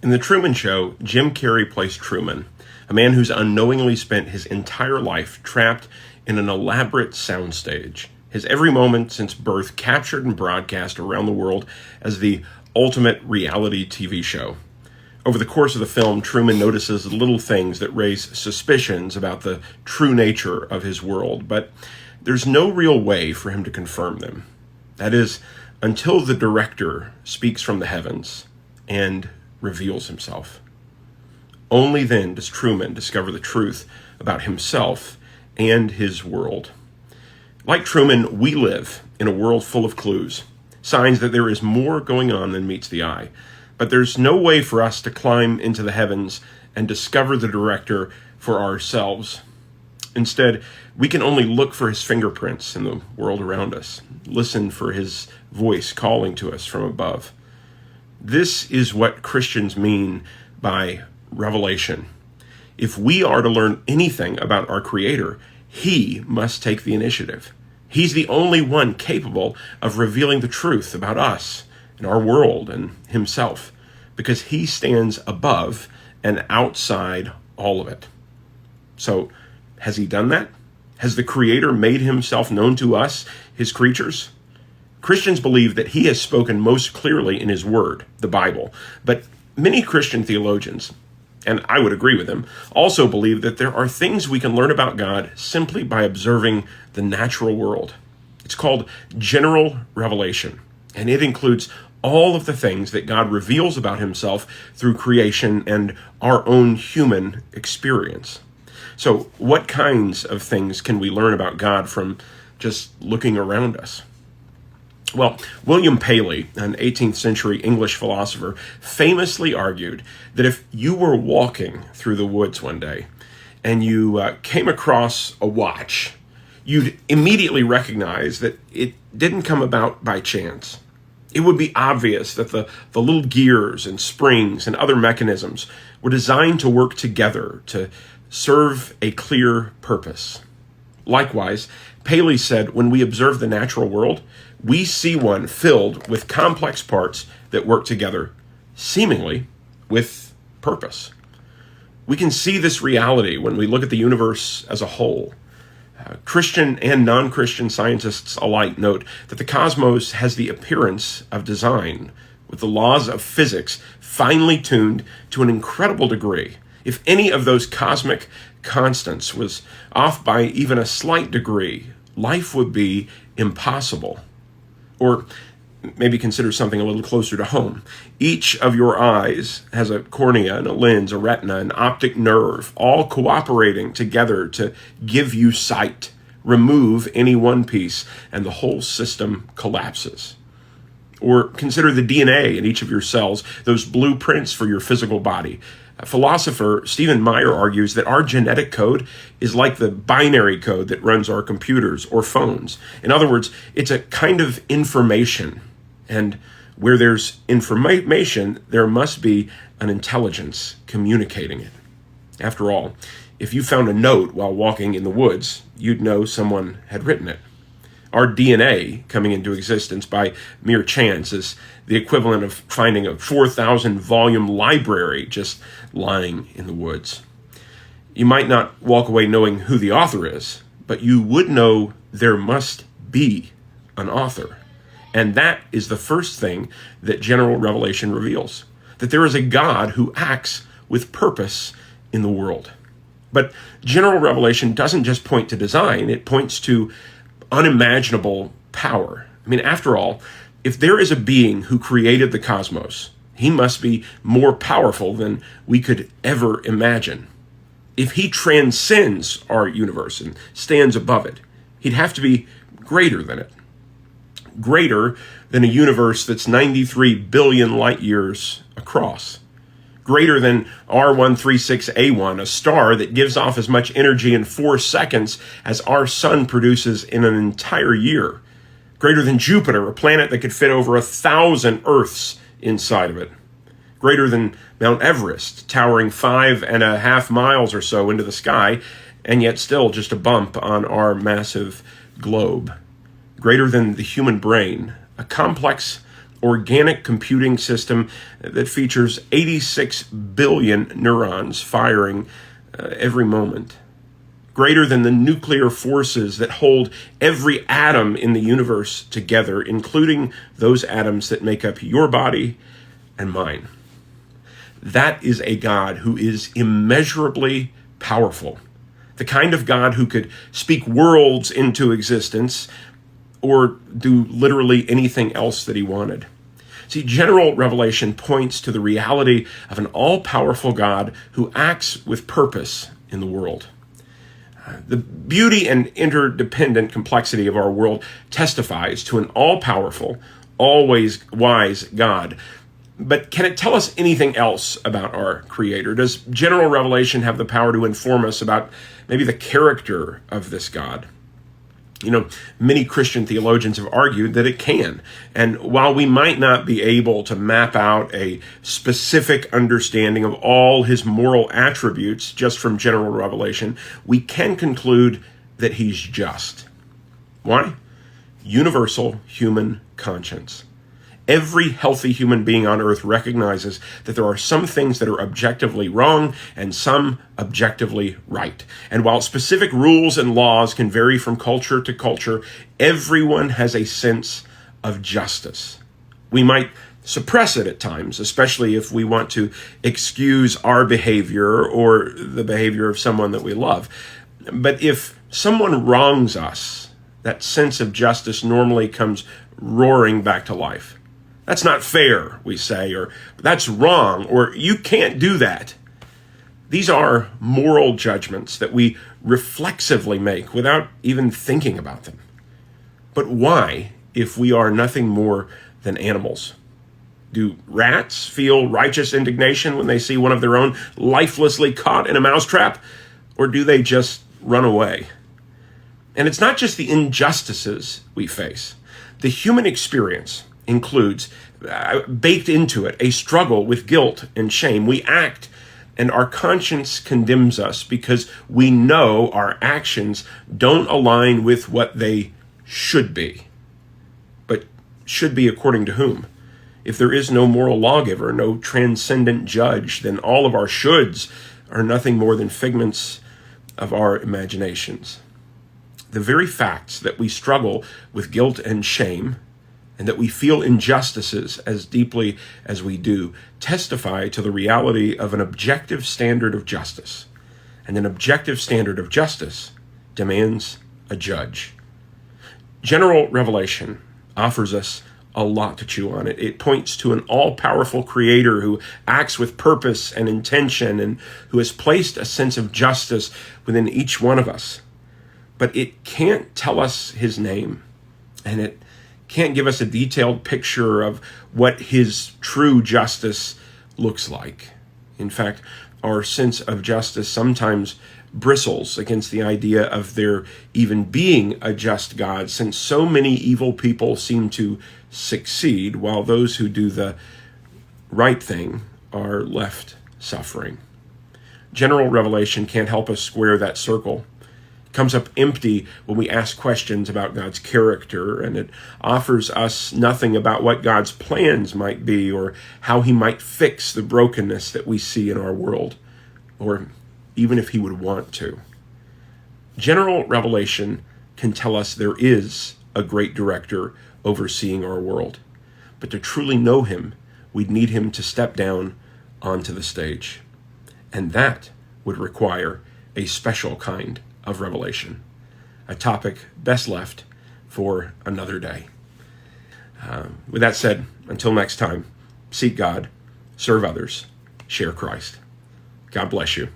In The Truman Show, Jim Carrey plays Truman, a man who's unknowingly spent his entire life trapped in an elaborate soundstage, his every moment since birth captured and broadcast around the world as the ultimate reality TV show. Over the course of the film, Truman notices little things that raise suspicions about the true nature of his world, but there's no real way for him to confirm them. That is, until the director speaks from the heavens and reveals himself. Only then does Truman discover the truth about himself and his world. Like Truman, we live in a world full of clues, signs that there is more going on than meets the eye. But there's no way for us to climb into the heavens and discover the director for ourselves. Instead, we can only look for his fingerprints in the world around us, listen for his voice calling to us from above. This is what Christians mean by revelation. If we are to learn anything about our Creator, He must take the initiative. He's the only one capable of revealing the truth about us and our world and Himself, because He stands above and outside all of it. So, has He done that? Has the Creator made Himself known to us, His creatures? Christians believe that He has spoken most clearly in His Word, the Bible, but many Christian theologians, and I would agree with them, also believe that there are things we can learn about God simply by observing the natural world. It's called general revelation, and it includes all of the things that God reveals about Himself through creation and our own human experience. So, what kinds of things can we learn about God from just looking around us? Well, William Paley, an 18th century English philosopher, famously argued that if you were walking through the woods one day and you came across a watch, you'd immediately recognize that it didn't come about by chance. It would be obvious that the little gears and springs and other mechanisms were designed to work together to serve a clear purpose. Likewise, Paley said, when we observe the natural world, we see one filled with complex parts that work together, seemingly with purpose. We can see this reality when we look at the universe as a whole. Christian and non-Christian scientists alike note that the cosmos has the appearance of design, with the laws of physics finely tuned to an incredible degree. If any of those cosmic constants was off by even a slight degree, life would be impossible. Or maybe consider something a little closer to home. Each of your eyes has a cornea and a lens, a retina, an optic nerve, all cooperating together to give you sight. Remove any one piece, and the whole system collapses. Or consider the DNA in each of your cells, those blueprints for your physical body. Philosopher Stephen Meyer argues that our genetic code is like the binary code that runs our computers or phones. In other words, it's a kind of information. And where there's information, there must be an intelligence communicating it. After all, if you found a note while walking in the woods, you'd know someone had written it. Our DNA coming into existence by mere chance is the equivalent of finding a 4,000 volume library just lying in the woods. You might not walk away knowing who the author is, but you would know there must be an author. And that is the first thing that general revelation reveals, that there is a God who acts with purpose in the world. But general revelation doesn't just point to design, it points to unimaginable power. I mean, after all, if there is a being who created the cosmos, He must be more powerful than we could ever imagine. If He transcends our universe and stands above it, He'd have to be greater than it. Greater than a universe that's 93 billion light years across. Greater than R136A1, a star that gives off as much energy in 4 seconds as our sun produces in an entire year. Greater than Jupiter, a planet that could fit over 1,000 Earths inside of it. Greater than Mount Everest, towering 5.5 miles or so into the sky, and yet still just a bump on our massive globe. Greater than the human brain, a complex organic computing system that features 86 billion neurons firing every moment, greater than the nuclear forces that hold every atom in the universe together, including those atoms that make up your body and mine. That is a God who is immeasurably powerful, the kind of God who could speak worlds into existence or do literally anything else that he wanted. See, general revelation points to the reality of an all-powerful God who acts with purpose in the world. The beauty and interdependent complexity of our world testifies to an all-powerful, always wise God. But can it tell us anything else about our Creator? Does general revelation have the power to inform us about maybe the character of this God? You know, many Christian theologians have argued that it can. And while we might not be able to map out a specific understanding of all his moral attributes just from general revelation, we can conclude that he's just. Why? Universal human conscience. Every healthy human being on earth recognizes that there are some things that are objectively wrong and some objectively right. And while specific rules and laws can vary from culture to culture, everyone has a sense of justice. We might suppress it at times, especially if we want to excuse our behavior or the behavior of someone that we love. But if someone wrongs us, that sense of justice normally comes roaring back to life. That's not fair, we say, or that's wrong, or you can't do that. These are moral judgments that we reflexively make without even thinking about them. But why, if we are nothing more than animals? Do rats feel righteous indignation when they see one of their own lifelessly caught in a mousetrap, or do they just run away? And it's not just the injustices we face. The human experience includes, baked into it, a struggle with guilt and shame. We act and our conscience condemns us because we know our actions don't align with what they should be. But should be according to whom? If there is no moral lawgiver, no transcendent judge, then all of our shoulds are nothing more than figments of our imaginations. The very facts that we struggle with guilt and shame and that we feel injustices as deeply as we do, testify to the reality of an objective standard of justice. And an objective standard of justice demands a judge. General revelation offers us a lot to chew on. It points to an all-powerful creator who acts with purpose and intention and who has placed a sense of justice within each one of us. But it can't tell us his name, and it can't give us a detailed picture of what his true justice looks like. In fact, our sense of justice sometimes bristles against the idea of there even being a just God, since so many evil people seem to succeed while those who do the right thing are left suffering. General revelation can't help us square that circle. Comes up empty when we ask questions about God's character, and it offers us nothing about what God's plans might be or how he might fix the brokenness that we see in our world, or even if he would want to. General revelation can tell us there is a great director overseeing our world, but to truly know him, we'd need him to step down onto the stage, and that would require a special kind of revelation, a topic best left for another day. With that said, until next time, seek God, serve others, share Christ. God bless you.